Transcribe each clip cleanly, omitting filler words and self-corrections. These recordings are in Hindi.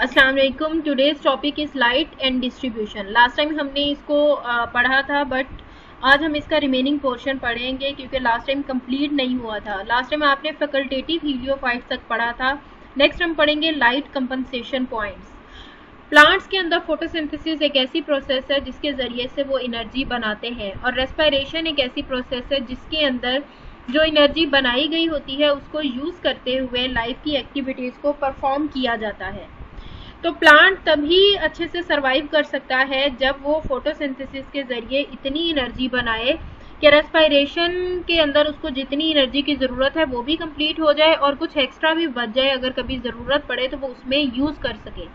अस्सलाम वालेकुम। Today's topic is light and distribution. Last time हमने इसको पढ़ा था, बट आज हम इसका रिमेनिंग पोर्शन पढ़ेंगे क्योंकि लास्ट टाइम कंप्लीट नहीं हुआ था। लास्ट टाइम आपने फैकल्टेटिव हीलियोफाइट्स तक पढ़ा था। नेक्स्ट हम पढ़ेंगे लाइट कंपनसेशन पॉइंट्स। प्लांट्स के अंदर फोटोसिंथेसिस एक ऐसी प्रोसेस है जिसके ज़रिए से वो एनर्जी बनाते हैं, और रेस्पिरेशन एक ऐसी प्रोसेस है जिसके अंदर जो एनर्जी बनाई गई होती है उसको यूज़ करते हुए लाइफ की एक्टिविटीज़ को परफॉर्म किया जाता है। तो प्लांट तभी अच्छे से सरवाइव कर सकता है जब वो फोटोसिंथेसिस के ज़रिए इतनी एनर्जी बनाए कि रेस्पिरेशन के अंदर उसको जितनी एनर्जी की ज़रूरत है वो भी कंप्लीट हो जाए और कुछ एक्स्ट्रा भी बच जाए, अगर कभी ज़रूरत पड़े तो वो उसमें यूज़ कर सके।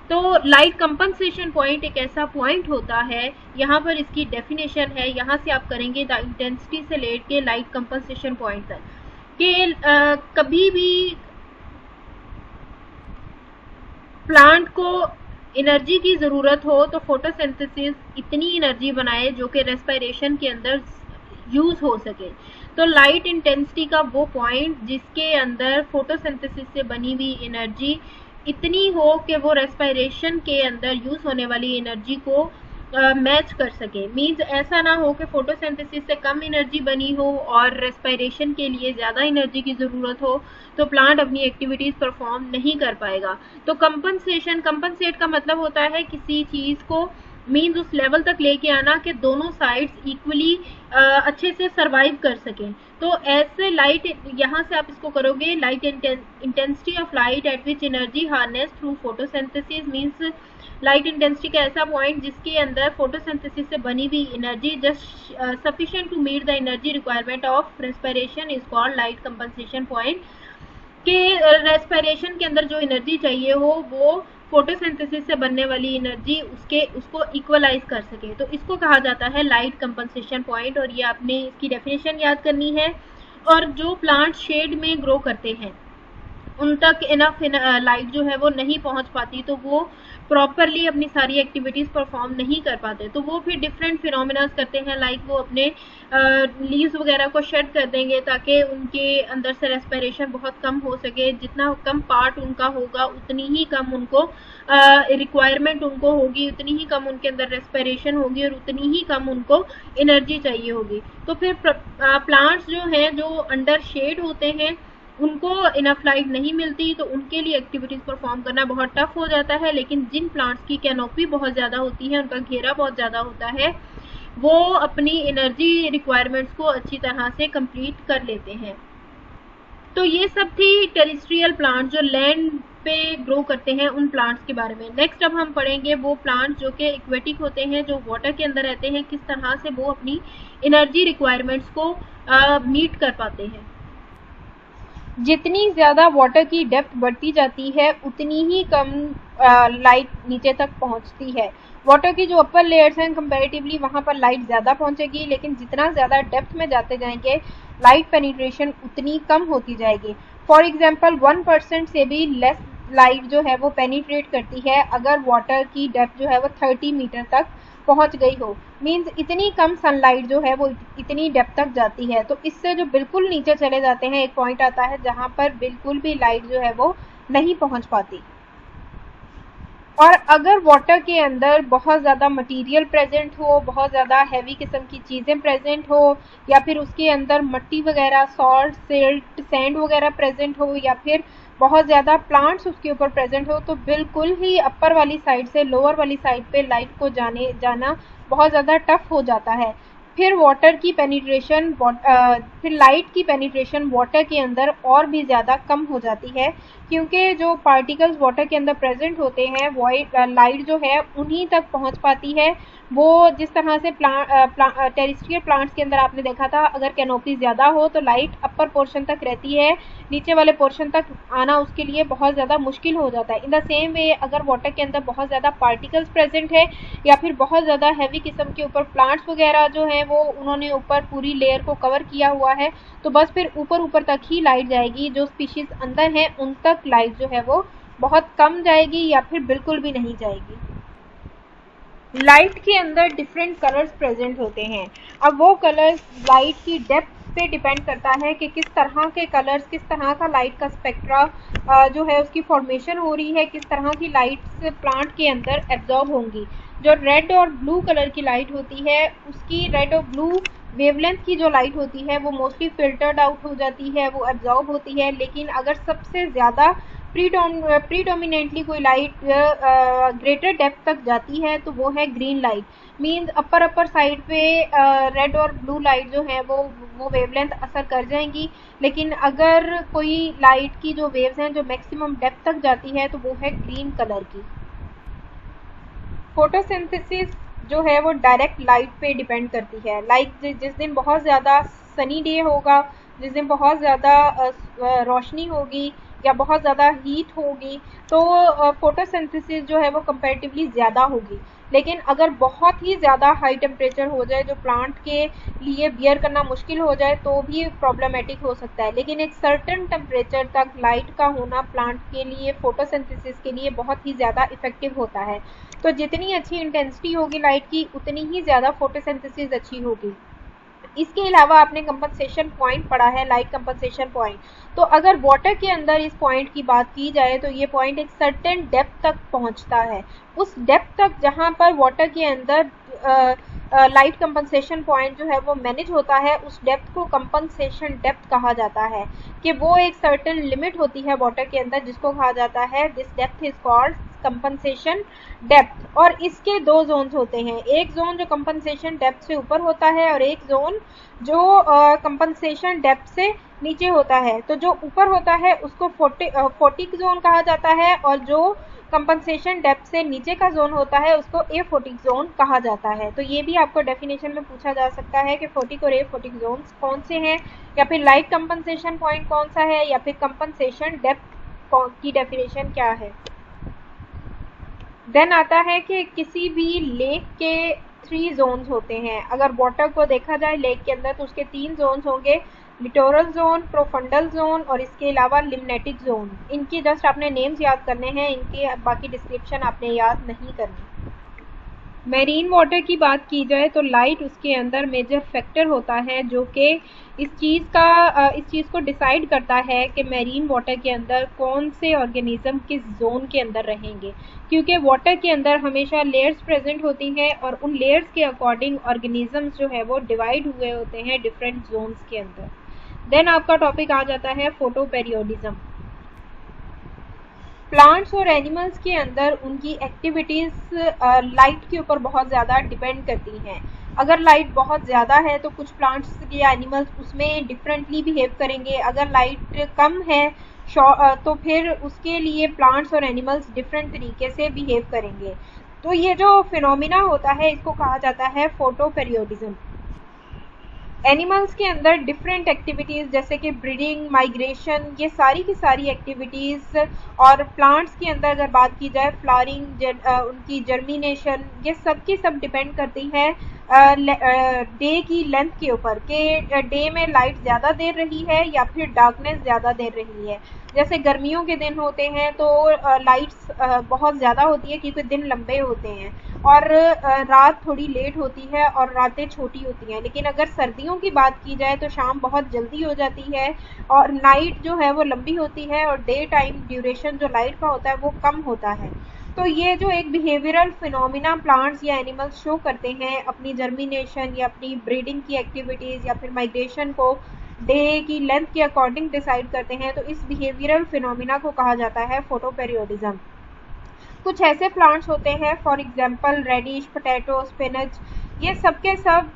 तो लाइट कंपनसेशन पॉइंट एक ऐसा पॉइंट होता है, यहाँ पर इसकी डेफिनेशन है, यहाँ से आप करेंगे द इंटेंसिटी से लेट के लाइट कंपनसेशन पॉइंट तक कि कभी भी प्लांट को एनर्जी की ज़रूरत हो तो फोटोसिंथेसिस इतनी एनर्जी बनाए जो कि रेस्पिरेशन के अंदर यूज़ हो सके। तो लाइट इंटेंसिटी का वो पॉइंट जिसके अंदर फोटोसिंथेसिस से बनी हुई एनर्जी इतनी हो कि वो रेस्पिरेशन के अंदर यूज़ होने वाली एनर्जी को मैच कर सके। मीन्स ऐसा ना हो कि फोटोसिंथेसिस से कम एनर्जी बनी हो और रेस्पिरेशन के लिए ज़्यादा एनर्जी की ज़रूरत हो, तो प्लांट अपनी एक्टिविटीज़ परफॉर्म नहीं कर पाएगा। तो कंपनसेट का मतलब होता है किसी चीज़ को मीन्स उस लेवल तक लेके आना कि दोनों साइड्स इक्वली अच्छे से सरवाइव कर सकें। तो ऐसे लाइट, यहाँ से आप इसको करोगे light intensity of light at which energy harness through photosynthesis, means light intensity का ऐसा पॉइंट जिसके अंदर फोटोसिंथेसिस से बनी हुई energy just sufficient to meet the energy requirement of respiration is called light compensation point. कि रेस्पिरेशन के अंदर जो एनर्जी चाहिए हो वो फोटोसिंथेसिस से बनने वाली एनर्जी उसको इक्वलाइज कर सके, तो इसको कहा जाता है लाइट कंपनसेशन पॉइंट। और ये आपने इसकी डेफिनेशन याद करनी है। और जो प्लांट शेड में ग्रो करते हैं उन तक इनफ लाइट जो है वो नहीं पहुंच पाती, तो वो प्रॉपरली अपनी सारी एक्टिविटीज़ परफॉर्म नहीं कर पाते, तो वो फिर डिफरेंट फिनोमिनास करते हैं। लाइक वो अपने लीव्स वगैरह को शेड कर देंगे ताकि उनके अंदर से रेस्पिरेशन बहुत कम हो सके। जितना कम पार्ट उनका होगा उतनी ही कम उनको रिक्वायरमेंट उनको होगी, उतनी ही कम उनके अंदर रेस्पिरेशन होगी और उतनी ही कम उनको एनर्जी चाहिए होगी। तो फिर प्लांट्स जो हैं जो अंडर शेड होते हैं उनको इनफ लाइट नहीं मिलती, तो उनके लिए एक्टिविटीज़ परफॉर्म करना बहुत टफ हो जाता है। लेकिन जिन प्लांट्स की कैनोपी बहुत ज़्यादा होती है, उनका घेरा बहुत ज़्यादा होता है, वो अपनी एनर्जी रिक्वायरमेंट्स को अच्छी तरह से कंप्लीट कर लेते हैं। तो ये सब थी टेरेस्ट्रियल प्लांट जो लैंड पे ग्रो करते हैं, उन प्लांट्स के बारे में। नेक्स्ट अब हम पढ़ेंगे वो प्लांट्स जो कि एक्वेटिक होते हैं, जो वाटर के अंदर रहते हैं, किस तरह से वो अपनी एनर्जी रिक्वायरमेंट्स को मीट कर पाते हैं। जितनी ज़्यादा वाटर की डेप्थ बढ़ती जाती है उतनी ही कम लाइट नीचे तक पहुंचती है। वाटर की जो अपर लेयर्स हैं कंपैरेटिवली वहाँ पर लाइट ज़्यादा पहुंचेगी, लेकिन जितना ज़्यादा डेप्थ में जाते जाएंगे लाइट पेनिट्रेशन उतनी कम होती जाएगी। फॉर एग्जांपल 1% से भी लेस लाइट जो है वो पेनिट्रेट करती है अगर वाटर की डेप्थ जो है वो 30 मीटर तक पहुंच गई हो। मींस इतनी कम सनलाइट जो है वो इतनी डेप्थ तक जाती है। तो इससे जो बिल्कुल नीचे चले जाते हैं, एक पॉइंट आता है जहां पर बिल्कुल भी लाइट जो है वो नहीं पहुंच पाती। और अगर वाटर के अंदर बहुत ज़्यादा मटेरियल प्रेजेंट हो, बहुत ज़्यादा हैवी किस्म की चीज़ें प्रेजेंट हो, या फिर उसके अंदर मिट्टी वगैरह, सॉल्ट, सिल्ट, सैंड वगैरह प्रेजेंट हो, या फिर बहुत ज़्यादा प्लांट्स उसके ऊपर प्रेजेंट हो, तो बिल्कुल ही अपर वाली साइड से लोअर वाली साइड पे लाइट को जाना बहुत ज़्यादा टफ हो जाता है। फिर लाइट की पेनिट्रेशन वाटर के अंदर और भी ज़्यादा कम हो जाती है, क्योंकि जो पार्टिकल्स वाटर के अंदर प्रेजेंट होते हैं लाइट जो है उन्हीं तक पहुंच पाती है। वो जिस तरह से टेरेस्ट्रियल प्लांट्स के अंदर आपने देखा था, अगर कैनोपी ज़्यादा हो तो लाइट अपर पोर्शन तक रहती है, नीचे वाले पोर्शन तक आना उसके लिए बहुत ज़्यादा मुश्किल हो जाता है। इन द सेम वे अगर वाटर के अंदर बहुत ज़्यादा पार्टिकल्स प्रेजेंट है या फिर बहुत ज़्यादा हैवी किस्म के ऊपर प्लांट्स वगैरह जो हैं वो उन्होंने ऊपर पूरी लेयर को कवर किया हुआ है, तो बस फिर ऊपर तक ही लाइट जाएगी। जो स्पीशीज़ अंदर हैं उन तक लाइट जो है वो बहुत कम जाएगी या फिर बिल्कुल भी नहीं जाएगी। लाइट के अंदर डिफरेंट कलर्स प्रेजेंट होते हैं। अब वो कलर्स लाइट की डेप्थ पे डिपेंड करता है कि किस तरह के कलर्स, किस तरह का लाइट का स्पेक्ट्रा जो है उसकी फॉर्मेशन हो रही है, किस तरह की लाइट्स प्लांट के अंदर एब्जॉर्ब होंगी। जो रेड और ब्लू कलर की लाइट होती है उसकी, रेड और ब्लू वेवलेंथ की जो लाइट होती है वो मोस्टली फिल्टर्ड आउट हो जाती है, वो एब्जॉर्ब होती है। लेकिन अगर सबसे ज़्यादा प्रीडोमिनेंटली कोई लाइट ग्रेटर डेप्थ तक जाती है तो वो है green light. Means upper side पे रेड और ब्लू लाइट जो है वो वेवलेंथ असर कर जाएंगी। लेकिन अगर कोई लाइट की जो वेव्स हैं जो मैक्सिमम डेप्थ तक जाती है तो वो है ग्रीन कलर की। फोटोसिंथेसिस जो है वो डायरेक्ट लाइट पे डिपेंड करती है। जिस दिन बहुत ज़्यादा सनी डे होगा, जिस दिन बहुत ज़्यादा रोशनी होगी या बहुत ज़्यादा हीट होगी तो फोटोसिंथेसिस जो है वो कंपैरेटिवली ज़्यादा होगी। लेकिन अगर बहुत ही ज़्यादा हाई टेम्परेचर हो जाए जो प्लांट के लिए बियर करना मुश्किल हो जाए तो भी प्रॉब्लमेटिक हो सकता है। लेकिन एक सर्टेन टेम्परेचर तक लाइट का होना प्लांट के लिए, फोटोसिंथेसिस के लिए बहुत ही ज़्यादा इफेक्टिव होता है। तो जितनी अच्छी इंटेंसिटी होगी लाइट की उतनी ही ज़्यादा फोटोसिंथेसिस अच्छी होगी। इसके अलावा आपने कंपनसेशन पॉइंट पढ़ा है, लाइट कंपनसेशन पॉइंट। तो अगर वाटर के अंदर इस पॉइंट की बात की जाए तो ये पॉइंट एक सर्टेन डेप्थ तक पहुंचता है। उस डेप्थ तक जहां पर वाटर के अंदर लाइट कंपनसेशन पॉइंट जो है वो मैनेज होता है, उस डेप्थ को कंपनसेशन डेप्थ कहा जाता है। कि वो एक सर्टेन लिमिट होती है वाटर के अंदर जिसको कहा जाता है this depth is called compensation depth. और इसके दो जोन्स होते हैं, एक जोन जो कंपनसेशन डेप्थ से ऊपर होता है और एक जोन जो कंपनसेशन डेप्थ से नीचे होता है। तो जो ऊपर होता है उसको फोटिक जोन कहा जाता है और जो कंपनसेशन डेप्थ से नीचे का जोन होता है उसको एफोटिक जोन कहा जाता है। तो ये भी आपको डेफिनेशन में पूछा जा सकता है कि फोटिक और एफोटिक जोन्स कौन से हैं, या फिर लाइट कंपनसेशन पॉइंट कौन सा है, या फिर कंपनसेशन डेप्थ की डेफिनेशन क्या है। देन आता है कि किसी भी लेक के 3 जोन्स होते हैं। अगर वाटर को देखा जाए लेक के अंदर तो उसके 3 जोन्स होंगे, लिटोरल जोन, प्रोफंडल जोन और इसके अलावा लिम्नेटिक जोन। इनकी जस्ट आपने नेम्स याद करने हैं, इनके बाकी डिस्क्रिप्शन आपने याद नहीं करनी। मेरीन वाटर की बात की जाए तो लाइट उसके अंदर मेजर फैक्टर होता है जो कि इस चीज़ को डिसाइड करता है कि मेरीन वाटर के अंदर कौन से ऑर्गेनिज्म किस जोन के अंदर रहेंगे। क्योंकि वाटर के अंदर हमेशा लेयर्स प्रेजेंट होती हैं और उन लेयर्स के अकॉर्डिंग ऑर्गेनिजम्स जो है वो डिवाइड हुए होते हैं डिफरेंट जोन्स के अंदर। देन आपका टॉपिक आ जाता है फोटो पेरियोडिज्म। प्लांट्स और एनिमल्स के अंदर उनकी एक्टिविटीज़ लाइट के ऊपर बहुत ज़्यादा डिपेंड करती हैं। अगर लाइट बहुत ज़्यादा है तो कुछ प्लांट्स या एनिमल्स उसमें डिफरेंटली बिहेव करेंगे। अगर लाइट कम है तो फिर उसके लिए प्लांट्स और एनिमल्स डिफरेंट तरीके से बिहेव करेंगे। तो ये जो फिनोमिना होता है इसको कहा जाता है फोटो पेरियोडिज्म। एनिमल्स के अंदर डिफरेंट एक्टिविटीज़ जैसे कि ब्रीडिंग, माइग्रेशन, ये सारी की सारी एक्टिविटीज़, और प्लांट्स के अंदर अगर बात की जाए फ्लावरिंग, उनकी जर्मिनेशन, ये सब की सब डिपेंड करती है डे की लेंथ के ऊपर कि डे में लाइट ज़्यादा देर रही है या फिर डार्कनेस ज़्यादा देर रही है। जैसे गर्मियों के दिन होते हैं तो लाइट्स बहुत ज़्यादा होती है क्योंकि दिन लंबे होते हैं और रात थोड़ी लेट होती है और रातें छोटी होती हैं। लेकिन अगर सर्दियों की बात की जाए तो शाम बहुत जल्दी हो जाती है और नाइट जो है वो लंबी होती है और डे टाइम ड्यूरेशन जो लाइट का होता है वो कम होता है। तो ये जो एक बिहेवियरल फिनोमिना प्लांट्स या एनिमल्स शो करते हैं अपनी जर्मिनेशन या अपनी ब्रीडिंग की एक्टिविटीज़ या फिर माइग्रेशन को डे की लेंथ के अकॉर्डिंग डिसाइड करते हैं, तो इस बिहेवियरल फिनोमिना को कहा जाता है फोटो पेरियोडिज्म। कुछ ऐसे प्लांट्स होते हैं for example radish, potato, spinach, ये सब के सब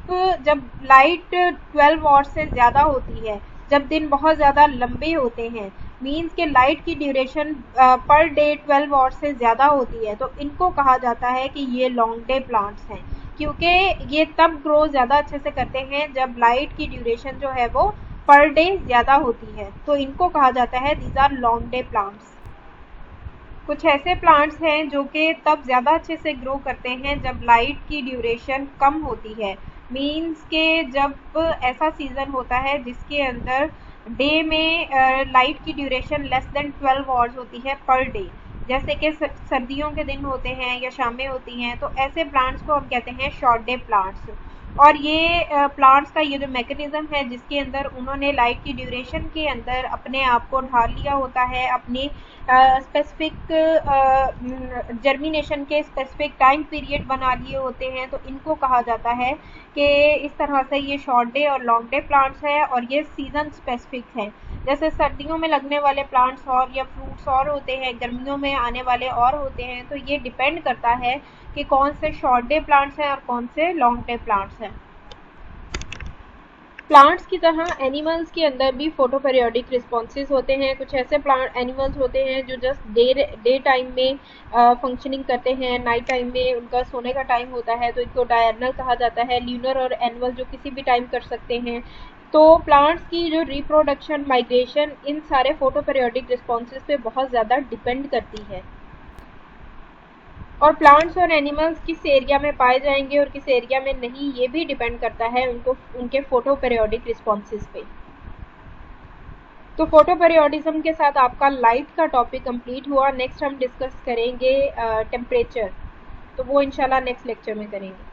जब लाइट 12 वॉट से ज़्यादा होती है, जब दिन बहुत ज़्यादा लंबे होते हैं, मीन्स के लाइट की ड्यूरेशन पर डे 12 वॉट से ज़्यादा होती है, तो इनको कहा जाता है कि ये लॉन्ग डे प्लांट्स हैं। क्योंकि ये तब ग्रो ज़्यादा अच्छे से करते हैं जब लाइट की ड्यूरेशन जो है वो पर डे ज़्यादा होती है, तो इनको कहा जाता है these are long day plants. कुछ ऐसे प्लांट्स हैं जो कि तब ज़्यादा अच्छे से ग्रो करते हैं जब लाइट की ड्यूरेशन कम होती है, मीन्स के जब ऐसा सीज़न होता है जिसके अंदर डे में लाइट की ड्यूरेशन लेस देन 12 आवर्स होती है पर डे, जैसे कि सर्दियों के दिन होते हैं या शामें होती हैं, तो ऐसे प्लांट्स को हम कहते हैं शॉर्ट डे प्लांट्स। और ये प्लांट्स का ये जो मैकेनिज्म है जिसके अंदर उन्होंने लाइट की ड्यूरेशन के अंदर अपने आप को ढाल लिया होता है, अपनी स्पेसिफिक जर्मिनेशन के स्पेसिफिक टाइम पीरियड बना लिए होते हैं, तो इनको कहा जाता है कि इस तरह से ये शॉर्ट डे और लॉन्ग डे प्लांट्स है, और ये सीजन स्पेसिफिक है। जैसे सर्दियों में लगने वाले प्लांट्स और या फ्रूट्स और होते हैं, गर्मियों में आने वाले और होते हैं, तो ये डिपेंड करता है कि कौन से शॉर्ट डे प्लांट्स हैं और कौन से लॉन्ग डे प्लांट्स हैं। प्लांट्स की तरह एनिमल्स के अंदर भी फोटो पेरियोडिक रिस्पॉन्सेज होते हैं। कुछ ऐसे प्लांट एनिमल्स होते हैं जो जस्ट डे टाइम में फंक्शनिंग करते हैं, नाइट टाइम में उनका सोने का टाइम होता है, तो इनको डायर्नल कहा जाता है। ल्यूनर और एनुअल जो किसी भी टाइम कर सकते हैं। तो प्लांट्स की जो रिप्रोडक्शन, माइग्रेशन, इन सारे फोटो पेरियोडिक रिस्पॉन्सेज पे बहुत ज़्यादा डिपेंड करती है। और प्लांट्स और एनिमल्स किस एरिया में पाए जाएंगे और किस एरिया में नहीं, ये भी डिपेंड करता है उनके फोटो पेरियोडिक रिस्पॉन्सेज पे। तो फोटो पेरियोडिज्म के साथ आपका लाइट का टॉपिक कंप्लीट हुआ। नेक्स्ट हम डिस्कस करेंगे टेम्परेचर, तो वो इंशाल्लाह नेक्स्ट लेक्चर में करेंगे।